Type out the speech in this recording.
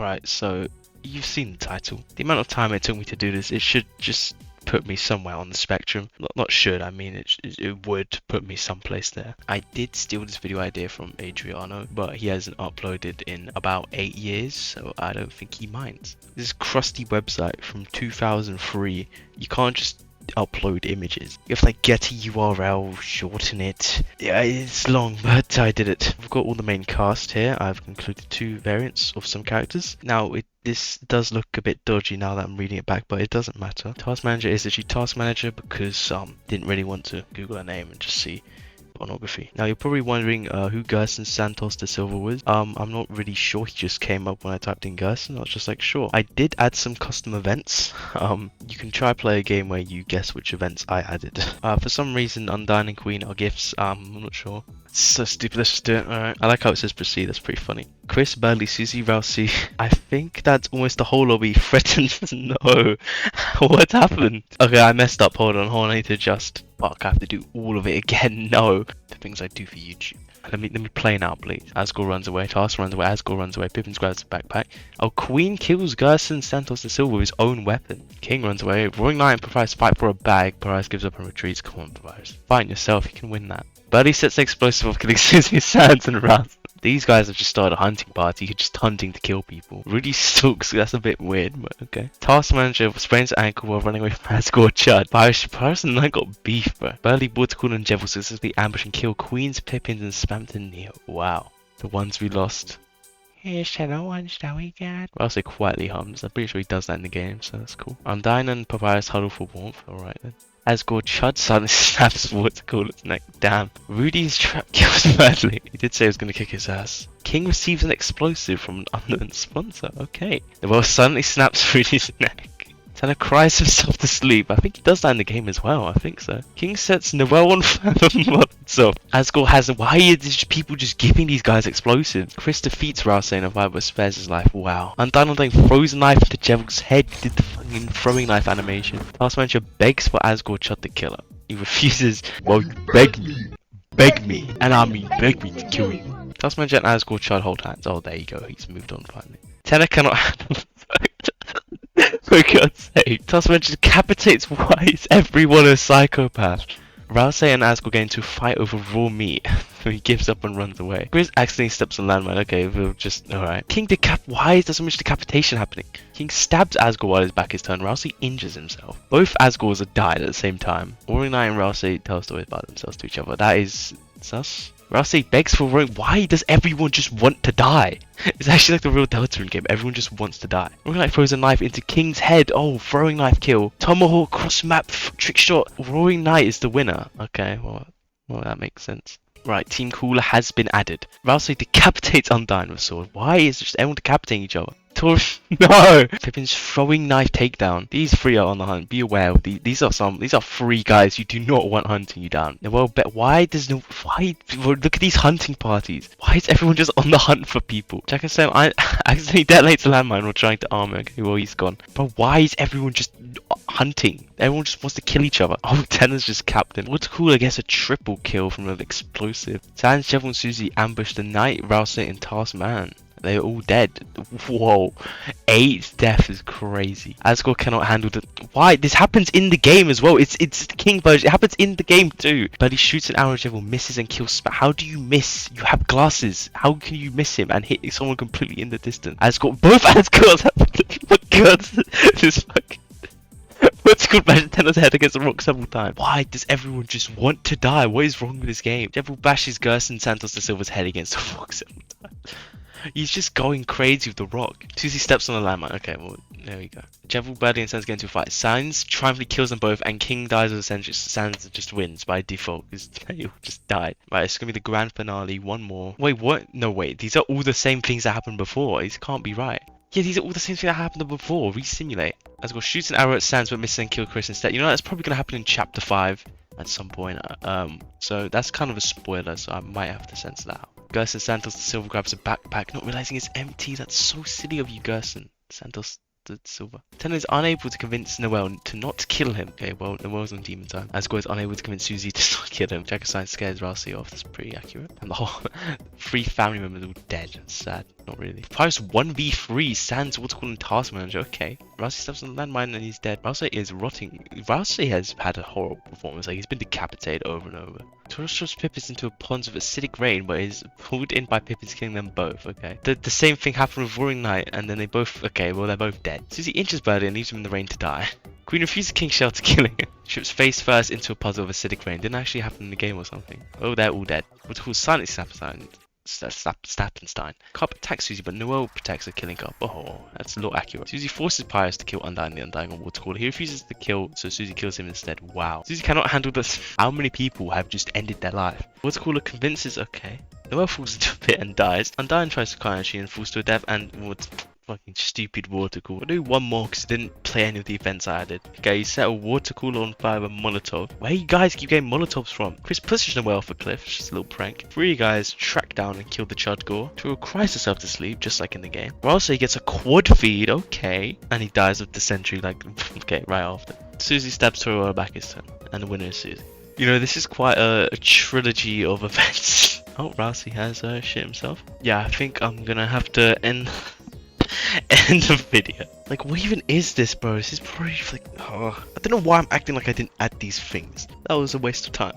Alright, so you've seen the title. The amount of time it took me to do this, it should just put me somewhere on the spectrum. Not should, I mean it would put me someplace there. I did steal this video idea from Adriano, but he hasn't uploaded in about 8 years, so I don't think he minds. This crusty website from 2003, you can't just upload images. You have to like get a URL, shorten it. Yeah, it's long, but I did it. I've got all the main cast here. I've included 2 variants of some characters. Now this does look a bit dodgy now that I'm reading it back, but it doesn't matter. Task Manager is actually Task Manager because didn't really want to Google a name and just see pornography. Now you're probably wondering who Gerson Santos da Silva was. I'm not really sure. He just came up when I typed in Gerson. I was just like, sure. I did add some custom events. You can try play a game where you guess which events I added. For some reason, Undyne and Queen are gifts. I'm not sure. It's so stupid. Let's just do it. Alright. I like how it says proceed. That's pretty funny. Chris, Bradley, Susie, Rousey. I think that's almost the whole lobby. Threatened. No. What happened? Okay, I messed up. Hold on. I need to adjust. Fuck, I have to do all of it again. No. The things I do for YouTube. Let me play now, please. Asgore runs away. Task runs away. Asgore runs away. Pippin grabs the backpack. Oh, Queen kills Gerson Santos da Silva with his own weapon. King runs away. Roaring Lion Papyrus fight for a bag. Papyrus gives up and retreats. Come on, Papyrus. Fight yourself. You can win that. Birdie sets the explosive off, killing Susie, Sands, and Rouse. These guys have just started a hunting party, just hunting to kill people. Rudy stalks, that's a bit weird, but okay. Task Manager sprains ankle while running away from Asgore Chud. Papyrus and I got beef, bro. Burley, Watercool, and Jevil successfully ambush and kill Queens, Pippins, and Spampton Neo. Wow. The ones we lost. Here's to the ones that we got. Well, I'll say quietly hums. I'm pretty sure he does that in the game, so that's cool. Undyne and Papyrus huddle for warmth. Alright then. Asgore Chud suddenly snaps Watercool's neck. Damn. Rudy's trap kills badly. He did say he was going to kick his ass. King receives an explosive from an unknown sponsor. Okay. The world suddenly snaps Rudy's neck. Tanner cries himself to sleep. I think he does that in the game as well. I think so. King sets Noel on fire and mods off. Asgore has. Why are these people just giving these guys explosives? Chris defeats Rousey in a fight but spares his life. Wow. Undyne throws a knife into Jevil's head. He did the fucking throwing knife animation. Task Manager begs for Asgore Chud to kill her. He refuses. Well, you beg me. Beg me. And I mean beg me to kill you. Task Manager and Asgore Chud hold hands. Oh, there you go. He's moved on finally. Tanner cannot handle the fact. For God's sake. Task Manager decapitates Wise. Everyone a psychopath. Rousey and Asgore get into a fight over raw meat. He gives up and runs away. Grizz accidentally steps on landmine. Okay, we'll just... Alright. King Why is there so much decapitation happening? King stabs Asgore while his back is turned. Rousey injures himself. Both Asgores are died at the same time. Roaring Knight and Rousey tell stories about themselves to each other. That is... sus? Rousey begs for Roaring. Why does everyone just want to die? It's actually like the real Deltarune game. Everyone just wants to die. Roaring Knight throws a knife into King's head. Oh, throwing knife kill. Tomahawk cross map trick shot. Roaring Knight is the winner. Okay, well that makes sense. Right, Team Cooler has been added. Rousey decapitates Undyne with a sword. Why is just everyone decapitating each other? No! Pippin's throwing knife takedown. These 3 are on the hunt. Be aware of these are 3 guys you do not want hunting you down. Well, why look at these hunting parties? Why is everyone just on the hunt for people? Jack and Sam, I accidentally detonates a landmine while trying to arm him. Okay, well he's gone. But why is everyone just hunting? Everyone just wants to kill each other. Oh, Tanner's just captain. What's cool? I guess a triple kill from an explosive. Sans, Jevil, and Susie ambush the Knight, Rousey, and Task Man. They're all dead. Whoa. 8 death is crazy. Asgore cannot handle the... Why? This happens in the game as well. It's the King version. It happens in the game too. But he shoots an arrow at Jevil, misses and kills Spat. How do you miss? You have glasses. How can you miss him and hit someone completely in the distance? Asgore... Both Asgores have... Oh my god. This fucking... What's called bash Tanner's head against the rock several times? Why does everyone just want to die? What is wrong with this game? Jevil bashes Gerson Santos da Silva's head against the rock several times. He's just going crazy with the rock. Susie steps on the landmine. Okay, well, there we go. Jevil, Birdie, and Sans get into a fight. Sans triumphantly kills them both, and King dies with a Sans just wins by default, because they all just died. Right, it's going to be the grand finale. One more. Wait, what? No, wait. These are all the same things that happened before. These can't be right. Yeah, these are all the same things that happened before. Resimulate. Asgore shoots an arrow at Sans, but misses and kills Chris instead. You know, that's probably going to happen in Chapter 5 at some point. So that's kind of a spoiler, so I might have to censor that out. Gerson Santos da Silva grabs a backpack, not realizing it's empty. That's so silly of you, Gerson Santos da Silva. Tanner is unable to convince Noel to not kill him. Okay, well, Noel's on demon time. Asgore is unable to convince Susie to not kill him. Jack scares Rousey off. That's pretty accurate. And the whole 3 family members are all dead. Sad. Not really. Fires 1v3, Sans water cooling task manager. Okay. Rousey steps on the landmine and he's dead. Rousey is rotting. Rousey has had a horrible performance. Like, he's been decapitated over and over. Taurus throws Pippins into a pond of acidic rain, but is pulled in by Pippins, killing them both. Okay. The same thing happened with Roaring Knight, and then they both. Okay, well, they're both dead. Susie inches Birdie and leaves him in the rain to die. Queen refuses King Shelter, killing him. Trips face first into a puzzle of acidic rain. Didn't actually happen in the game or something. Oh, they're all dead. What's called Silent Stappenstein. Carp attacks Susie, but Noel protects her, killing Carp. Oh, that's a lot accurate. Susie forces Pius to kill Undyne, the Undying on Water Cooler. He refuses to kill, so Susie kills him instead. Wow. Susie cannot handle this. How many people have just ended their life? Water Cooler convinces, okay. Noel falls into a pit and dies. Undyne tries to climb and falls to a death, and what fucking stupid water cooler. I'll do one more because I didn't play any of the events I added. Okay, you set a water cooler on fire with a Molotov. Where you guys keep getting Molotovs from? Chris pushes Noel off a cliff, just a little prank. 3 guys track down and kill the Chudgor. Turo cries herself to sleep, just like in the game. Also, he gets a quad feed, okay. And he dies of dysentery, like, okay, right after. Susie stabs Turo back his turn, and the winner is Susie. You know, this is quite a trilogy of events. Oh, Rousey has shit himself. Yeah, I think I'm gonna have to end the video. Like, what even is this, bro? This is probably like, oh, I don't know why I'm acting like I didn't add these things. That was a waste of time.